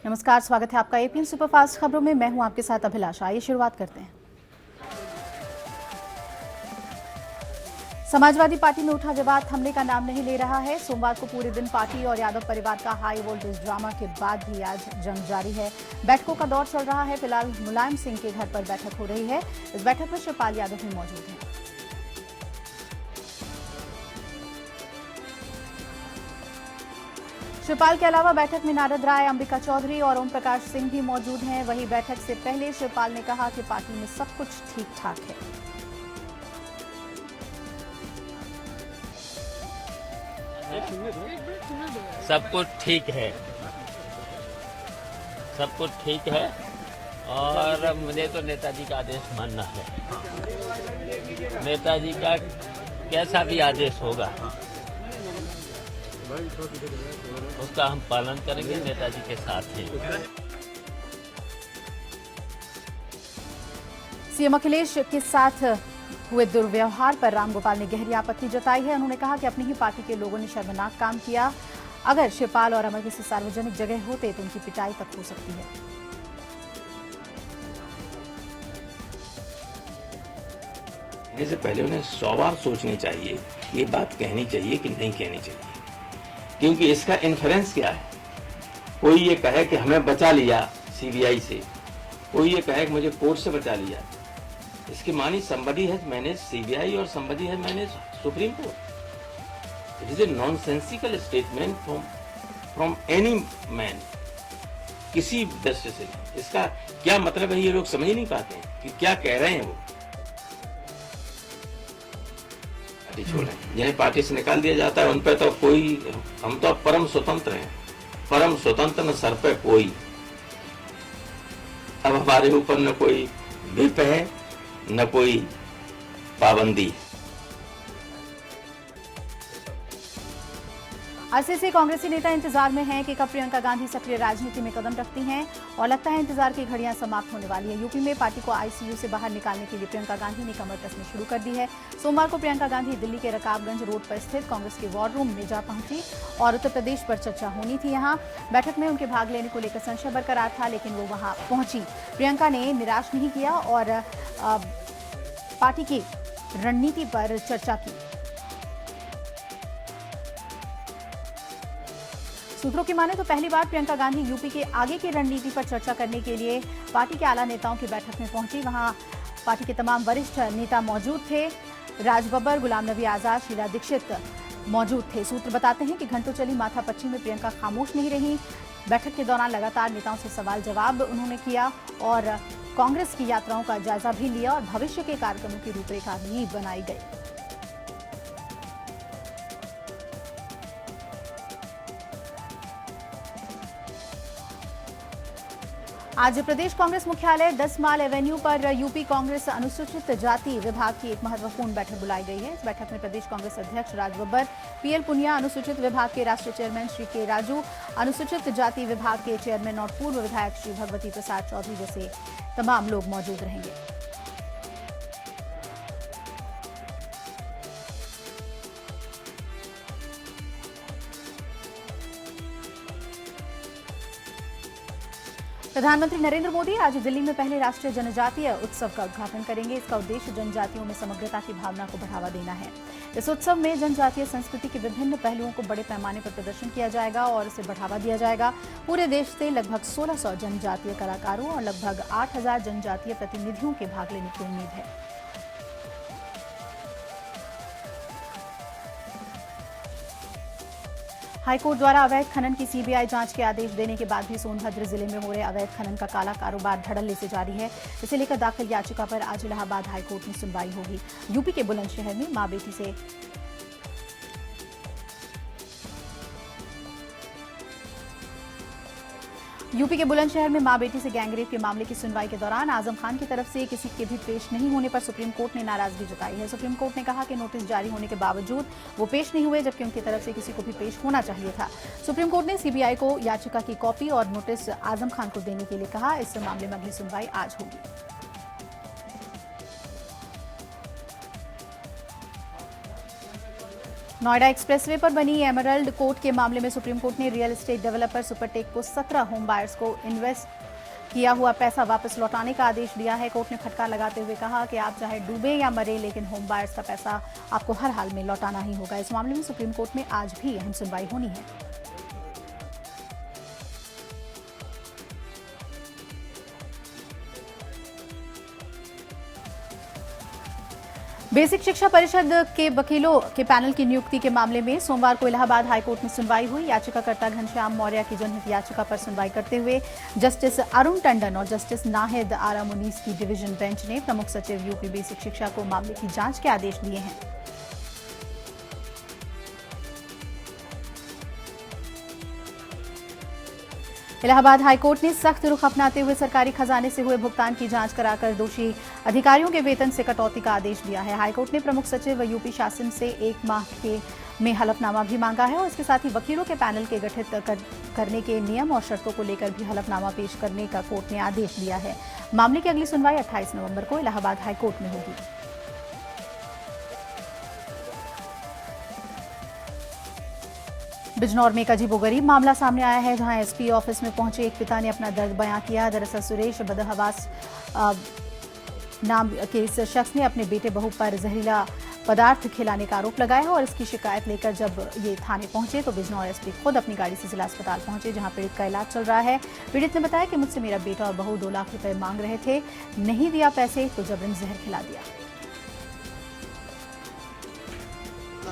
नमस्कार, स्वागत है आपका एपीएन सुपरफास्ट खबरों में। मैं हूं आपके साथ अभिलाषा। आइए शुरुआत करते हैं। समाजवादी पार्टी में उठा विवाद थमने का नाम नहीं ले रहा है। सोमवार को पूरे दिन पार्टी और यादव परिवार का हाई वोल्टेज ड्रामा के बाद भी आज जंग जारी है। बैठकों का दौर चल रहा है। फिलहाल मुलायम सिंह के घर पर बैठक हो रही है। इस बैठक में शिवपाल यादव भी मौजूद हैं। शिवपाल के अलावा बैठक में नारद राय, अंबिका चौधरी और ओम प्रकाश सिंह भी मौजूद हैं। वहीं बैठक से पहले शिवपाल ने कहा कि पार्टी में सब कुछ ठीक ठाक है। सब कुछ ठीक है, सब कुछ ठीक है और मुझे तो नेताजी का आदेश मानना है। नेताजी का कैसा भी आदेश होगा उसका हम पालन करेंगे। नेताजी के साथ हैं। सीएम अखिलेश के साथ हुए दुर्व्यवहार पर रामगोपाल ने गहरी आपत्ति जताई है। उन्होंने कहा कि अपनी ही पार्टी के लोगों ने शर्मनाक काम किया। अगर शिवपाल और अमर किसी सार्वजनिक जगह होते तो उनकी पिटाई तक हो सकती है। इससे पहले उन्हें 100 बार सोचनी चाहिए, ये बात कहनी चाहिए कि नहीं कहनी चाहिए, क्योंकि इसका इन्फ्रेंस क्या है। कोई ये कहे कि हमें बचा लिया सीबीआई से, कोई ये कहे कि मुझे कोर्ट से बचा लिया। इसकी मानी somebody has managed CBI और somebody has managed Supreme Court. It is a nonsensical statement from any man. किसी दृष्टि से इसका क्या मतलब है ये लोग समझ नहीं पाते कि क्या कह रहे हैं वो। पार्टी छोड़ें, जिन्हें पार्टी से निकाल दिया जाता है उन पर तो कोई, हम तो परम स्वतंत्र हैं। परम स्वतंत्र न सर पे कोई। अब हमारे ऊपर न कोई विप है न कोई पाबंदी। अरसे से कांग्रेसी नेता इंतजार में हैं कि कब प्रियंका गांधी सक्रिय राजनीति में कदम रखती हैं और लगता है इंतजार की घड़ियां समाप्त होने वाली है। यूपी में पार्टी को आईसीयू से बाहर निकालने के लिए प्रियंका गांधी ने कमर कसनी शुरू कर दी है। सोमवार को प्रियंका गांधी दिल्ली के रकाबगंज रोड पर स्थित कांग्रेस के वॉर रूम में जा पहुंची और उत्तर प्रदेश पर चर्चा होनी थी। यहाँ बैठक में उनके भाग लेने को लेकर संशय बरकरार था, लेकिन वो वहां पहुंची। प्रियंका ने निराश नहीं किया और पार्टी की रणनीति पर चर्चा की। सूत्रों की माने तो पहली बार प्रियंका गांधी यूपी के आगे की रणनीति पर चर्चा करने के लिए पार्टी के आला नेताओं की बैठक में पहुंची। वहां पार्टी के तमाम वरिष्ठ नेता मौजूद थे। राज बब्बर, गुलाम नबी आजाद, शीला दीक्षित मौजूद थे। सूत्र बताते हैं कि घंटों चली माथापच्ची में प्रियंका खामोश नहीं रही। बैठक के दौरान लगातार नेताओं से सवाल जवाब उन्होंने किया और कांग्रेस की यात्राओं का जायजा भी लिया और भविष्य के कार्यक्रमों की रूपरेखा भी बनाई गई। आज प्रदेश कांग्रेस मुख्यालय 10 माइल एवेन्यू पर यूपी कांग्रेस अनुसूचित जाति विभाग की एक महत्वपूर्ण बैठक बुलाई गई है। इस बैठक में प्रदेश कांग्रेस अध्यक्ष राज बब्बर, पीएल पुनिया, अनुसूचित विभाग के राष्ट्रीय चेयरमैन श्री के राजू, अनुसूचित जाति विभाग के चेयरमैन और पूर्व विधायक श्री भगवती प्रसाद चौधरी जैसे तमाम लोग मौजूद रहेंगे। प्रधानमंत्री नरेंद्र मोदी आज दिल्ली में पहले राष्ट्रीय जनजातीय उत्सव का उद्घाटन करेंगे। इसका उद्देश्य जनजातियों में समग्रता की भावना को बढ़ावा देना है। इस उत्सव में जनजातीय संस्कृति के विभिन्न पहलुओं को बड़े पैमाने पर प्रदर्शन किया जाएगा और इसे बढ़ावा दिया जाएगा। पूरे देश से लगभग 1600 जनजातीय कलाकारों और लगभग 8000 जनजातीय प्रतिनिधियों के भाग लेने की उम्मीद है। हाईकोर्ट द्वारा अवैध खनन की सीबीआई जांच के आदेश देने के बाद भी सोनभद्र जिले में हो रहे अवैध खनन का काला कारोबार धड़ल्ले से जारी है। इसे लेकर दाखिल याचिका पर आज इलाहाबाद हाईकोर्ट में सुनवाई होगी। यूपी के बुलंदशहर में मां बेटी से यूपी के बुलंदशहर में मां बेटी से गैंगरेप के मामले की सुनवाई के दौरान आजम खान की तरफ से किसी के भी पेश नहीं होने पर सुप्रीम कोर्ट ने नाराजगी जताई है। सुप्रीम कोर्ट ने कहा कि नोटिस जारी होने के बावजूद वो पेश नहीं हुए, जबकि उनकी तरफ से किसी को भी पेश होना चाहिए था। सुप्रीम कोर्ट ने सीबीआई को याचिका की कॉपी और नोटिस आजम खान को देने के लिए कहा। इस मामले में अगली सुनवाई आज होगी। नोएडा एक्सप्रेसवे पर बनी एमरल्ड कोर्ट के मामले में सुप्रीम कोर्ट ने रियल एस्टेट डेवलपर सुपरटेक को 17 होम बायर्स को इन्वेस्ट किया हुआ पैसा वापस लौटाने का आदेश दिया है। कोर्ट ने फटकार लगाते हुए कहा कि आप चाहे डूबे या मरे, लेकिन होम बायर्स का पैसा आपको हर हाल में लौटाना ही होगा। इस मामले में सुप्रीम कोर्ट में आज भी अहम सुनवाई होनी है। बेसिक शिक्षा परिषद के वकीलों के पैनल की नियुक्ति के मामले में सोमवार को इलाहाबाद हाईकोर्ट में सुनवाई हुई। याचिकाकर्ता घनश्याम मौर्य की जनहित याचिका पर सुनवाई करते हुए जस्टिस अरुण टंडन और जस्टिस नाहिद आरा मुनीस की डिवीजन बेंच ने प्रमुख सचिव यूपी बेसिक शिक्षा को मामले की जांच के आदेश दिए हैं। इलाहाबाद हाईकोर्ट ने सख्त रुख अपनाते हुए सरकारी खजाने से हुए भुगतान की जांच कराकर दोषी अधिकारियों के वेतन से कटौती का आदेश दिया है। हाईकोर्ट ने प्रमुख सचिव यूपी शासन से 1 माह में हलफनामा भी मांगा है और इसके साथ ही वकीलों के पैनल के गठित करने के नियम और शर्तों को लेकर भी हलफनामा पेश करने का कोर्ट ने आदेश दिया है। मामले की अगली सुनवाई 28 नवंबर को इलाहाबाद हाईकोर्ट में होगी। बिजनौर में एक अजीबोगरीब मामला सामने आया है, जहां एसपी ऑफिस में पहुंचे एक पिता ने अपना दर्द बयां किया। दरअसल सुरेश बदहवास नाम के इस शख्स ने अपने बेटे बहू पर जहरीला पदार्थ खिलाने का आरोप लगाया और इसकी शिकायत लेकर जब ये थाने पहुंचे तो बिजनौर एसपी खुद अपनी गाड़ी से जिला अस्पताल पहुंचे, जहां पीड़ित का इलाज चल रहा है। पीड़ित ने बताया कि मुझसे मेरा बेटा और बहू 2 लाख रुपए मांग रहे थे, नहीं दिया पैसे तो जबरन जहर खिला दिया।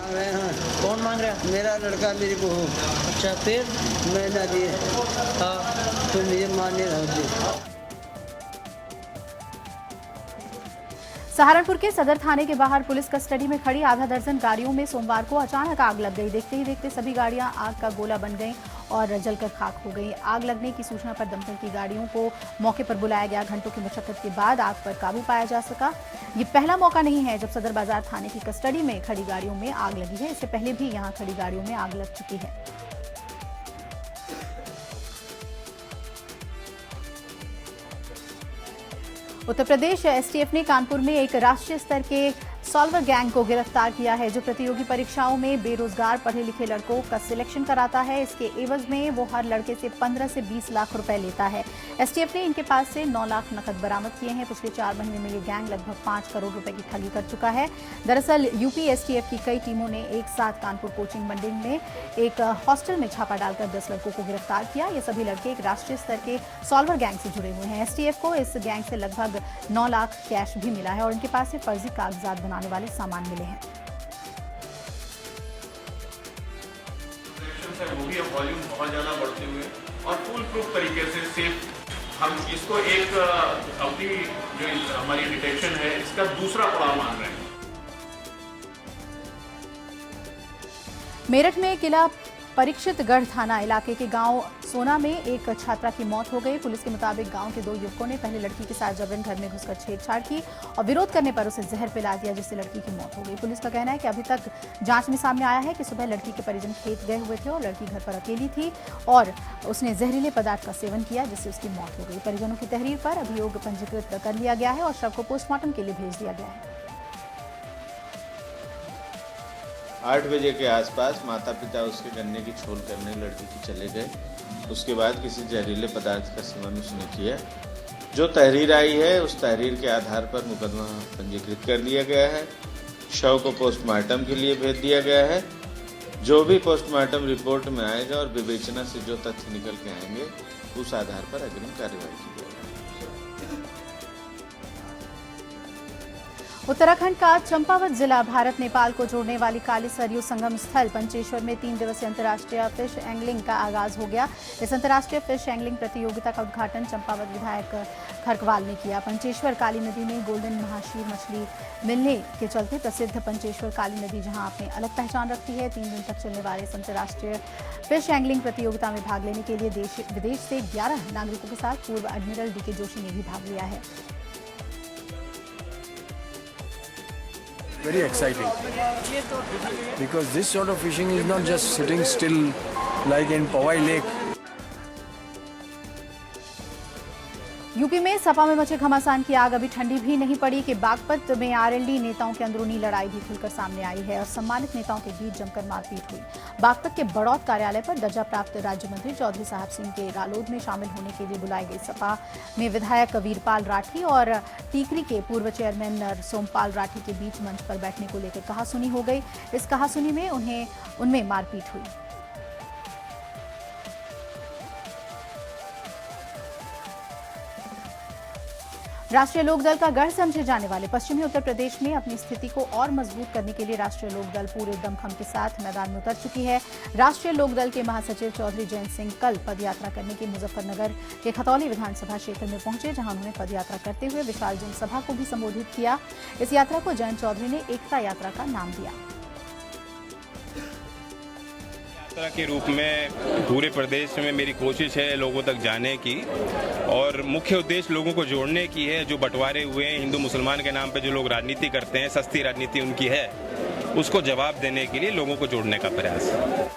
कौन मांग रहा है? मेरा लड़का, मेरी बहू। अच्छा, फिर मैं ना दिए। हाँ, तो मुझे मारने रहा। सहारनपुर के सदर थाने के बाहर पुलिस कस्टडी में खड़ी आधा दर्जन गाड़ियों में सोमवार को अचानक आग लग गई। देखते ही देखते सभी गाड़ियां आग का गोला बन गईं और जलकर खाक हो गई। आग लगने की सूचना पर दमकल की गाड़ियों को मौके पर बुलाया गया। घंटों की मशक्कत के बाद आग पर काबू पाया जा सका। ये पहला मौका नहीं है जब सदर बाजार थाने की कस्टडी में खड़ी गाड़ियों में आग लगी है। इससे पहले भी यहां खड़ी गाड़ियों में आग लग चुकी है। उत्तर प्रदेश एसटीएफ ने कानपुर में एक राष्ट्रीय स्तर के सॉल्वर गैंग को गिरफ्तार किया है, जो प्रतियोगी परीक्षाओं में बेरोजगार पढ़े लिखे लड़कों का सिलेक्शन कराता है। इसके एवज में वो हर लड़के से 15 से 20 लाख रुपए लेता है। एसटीएफ ने इनके पास से 9 लाख नकद बरामद किए हैं। पिछले 4 महीने में ये गैंग लगभग 5 करोड़ रुपए की ठगी कर चुका है। दरअसल यूपी एसटीएफ की कई टीमों ने एक साथ कानपुर कोचिंग मंडी में एक हॉस्टल में छापा डालकर 10 लड़कों को गिरफ्तार किया। ये सभी लड़के एक राष्ट्रीय स्तर के सॉल्वर गैंग से जुड़े हुए हैं। एसटीएफ को इस गैंग से लगभग 9 लाख कैश भी मिला है और इनके पास से फर्जी कागजात बनाने वाले सामान मिले हैं। वो भी वॉल्यूम बहुत ज्यादा बढ़ते हुए और फुल प्रूफ तरीके से सेफ हम इसको एक अपनी जो हमारी डिटेक्शन है इसका दूसरा पड़ाव मान रहे हैं। मेरठ में किला परीक्षितगढ़ थाना इलाके के गांव सोना में एक छात्रा की मौत हो गई। पुलिस के मुताबिक गांव के 2 युवकों ने पहले लड़की के साथ जबरन घर में घुसकर छेड़छाड़ की और विरोध करने पर उसे जहर पिला दिया, जिससे लड़की की मौत हो गई। पुलिस का कहना है कि अभी तक जांच में सामने आया है कि सुबह लड़की के परिजन खेत गए हुए थे और लड़की घर पर अकेली थी और उसने जहरीले पदार्थ का सेवन किया, जिससे उसकी मौत हो गई। परिजनों की तहरीर पर अभियोग पंजीकृत कर लिया गया है और शव को पोस्टमार्टम के लिए भेज दिया गया है। 8 बजे के आसपास माता पिता उसके गन्ने की छोल करने लड़की की चले गए। उसके बाद किसी जहरीले पदार्थ का सेवन उसने किया। जो तहरीर आई है उस तहरीर के आधार पर मुकदमा पंजीकृत कर लिया गया है। शव को पोस्टमार्टम के लिए भेज दिया गया है। जो भी पोस्टमार्टम रिपोर्ट में आएगा और विवेचना से जो तथ्य निकल के आएंगे उस आधार पर अग्रिम कार्रवाई की जाएगी। उत्तराखंड का चंपावत जिला भारत नेपाल को जोड़ने वाली काली सरयू संगम स्थल पंचेश्वर में 3 दिवसीय अंतर्राष्ट्रीय फिश एंगलिंग का आगाज हो गया। इस अंतर्राष्ट्रीय फिश एंगलिंग प्रतियोगिता का उद्घाटन चंपावत विधायक खरकवाल ने किया। पंचेश्वर काली नदी में गोल्डन महाशीर मछली मिलने के चलते प्रसिद्ध पंचेश्वर काली नदी जहां अपनी अलग पहचान रखती है। 3 दिन तक चलने वाले इस अंतर्राष्ट्रीय फिश एंगलिंग प्रतियोगिता में भाग लेने के लिए देश विदेश से 11 नागरिकों के साथ पूर्व एडमिरल डीके जोशी ने भी भाग लिया है। Very exciting because this sort of fishing is not just sitting still like in Powai Lake. UP में सपा में मचे घमासान की आग अभी ठंडी भी नहीं पड़ी कि बागपत में आरएलडी नेताओं की अंदरूनी लड़ाई भी खुलकर सामने आई है और सम्मानित नेताओं के बीच जमकर मारपीट हुई। बागपत के बड़ौत कार्यालय पर दर्जा प्राप्त राज्य मंत्री चौधरी साहब सिंह के रालोद में शामिल होने के लिए बुलाए गए सपा में विधायक वीरपाल राठी और टीकरी के पूर्व चेयरमैन सोमपाल राठी के बीच मंच पर बैठने को लेकर कहासुनी हो गई। इस कहासुनी में उनमें मारपीट हुई। राष्ट्रीय लोकदल का गढ़ समझे जाने वाले पश्चिमी उत्तर प्रदेश में अपनी स्थिति को और मजबूत करने के लिए राष्ट्रीय लोकदल पूरे दमखम के साथ मैदान में उतर चुकी है। राष्ट्रीय लोकदल के महासचिव चौधरी जयंत सिंह कल पदयात्रा करने के मुजफ्फरनगर के खतौली विधानसभा क्षेत्र में पहुंचे, जहां उन्होंने पदयात्रा करते हुए विशाल जनसभा को भी संबोधित किया। इस यात्रा को जयंत चौधरी ने एकता यात्रा का नाम दिया। यात्रा के रूप में पूरे प्रदेश में मेरी कोशिश है लोगों तक जाने की और मुख्य उद्देश्य लोगों को जोड़ने की है। जो बंटवारे हुए हैं हिंदू मुसलमान के नाम पे जो लोग राजनीति करते हैं, सस्ती राजनीति उनकी है, उसको जवाब देने के लिए लोगों को जोड़ने का प्रयास है।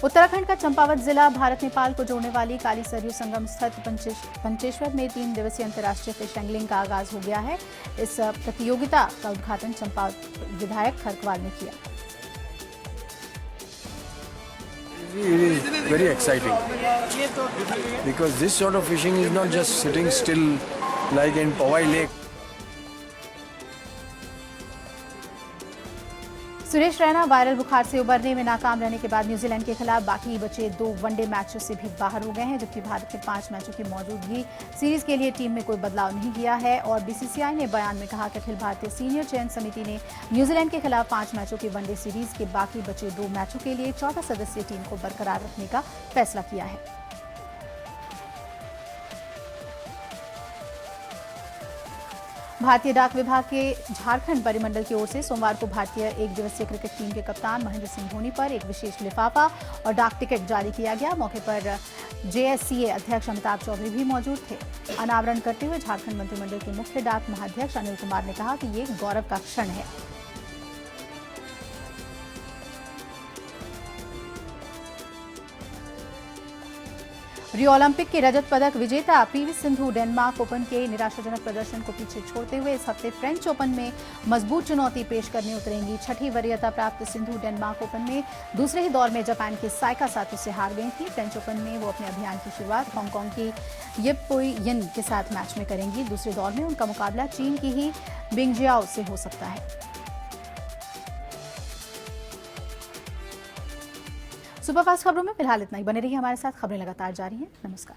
उत्तराखंड का चंपावत जिला भारत नेपाल को जोड़ने वाली काली सरयू संगम स्थित पंचेश्वर में 3 दिवसीय अंतर्राष्ट्रीय फिश एंगलिंग का आगाज हो गया है। इस प्रतियोगिता का उद्घाटन चंपावत विधायक खरकवाल ने किया। It is very exciting because this sort of fishing is not just sitting still like in Powai Lake. Suresh Raina viral बुखार से उबरने में नाकाम रहने के बाद न्यूजीलैंड के खिलाफ बाकी बचे 2 वनडे मैचों से भी बाहर हो गए हैं, जबकि भारत के 5 मैचों की मौजूदगी सीरीज के लिए टीम में कोई बदलाव नहीं किया है। और बीसीसीआई ने बयान में कहा कि अखिल भारतीय सीनियर चयन समिति ने न्यूजीलैंड के खिलाफ 5 मैचों की वनडे सीरीज के बाकी बचे 2 मैचों के लिए 14 सदस्यीय टीम को बरकरार रखने का फैसला किया है। भारतीय डाक विभाग के झारखंड परिमंडल की ओर से सोमवार को भारतीय एक दिवसीय क्रिकेट टीम के कप्तान महेंद्र सिंह धोनी पर एक विशेष लिफाफा और डाक टिकट जारी किया गया। मौके पर जेएससीए अध्यक्ष अमिताभ चौधरी भी मौजूद थे। अनावरण करते हुए झारखंड मंत्रिमंडल के मुख्य डाक महाध्यक्ष अनिल कुमार ने कहा कि ये गौरव का क्षण है। रियो ओलंपिक के रजत पदक विजेता पीवी सिंधु डेनमार्क ओपन के निराशाजनक प्रदर्शन को पीछे छोड़ते हुए इस हफ्ते फ्रेंच ओपन में मजबूत चुनौती पेश करने उतरेंगी। 6ठी वरीयता प्राप्त सिंधु डेनमार्क ओपन में दूसरे ही दौर में जापान के साइका सातो से हार गई थी। फ्रेंच ओपन में वो अपने अभियान की शुरुआत हांगकांग की येपोई यिन के साथ मैच में करेंगी। दूसरे दौर में उनका मुकाबला चीन की ही बिंगजियाओ से हो सकता है। सुपरफास्ट खबरों में फिलहाल इतना ही। बने रहिए हमारे साथ, खबरें लगातार जारी हैं। नमस्कार।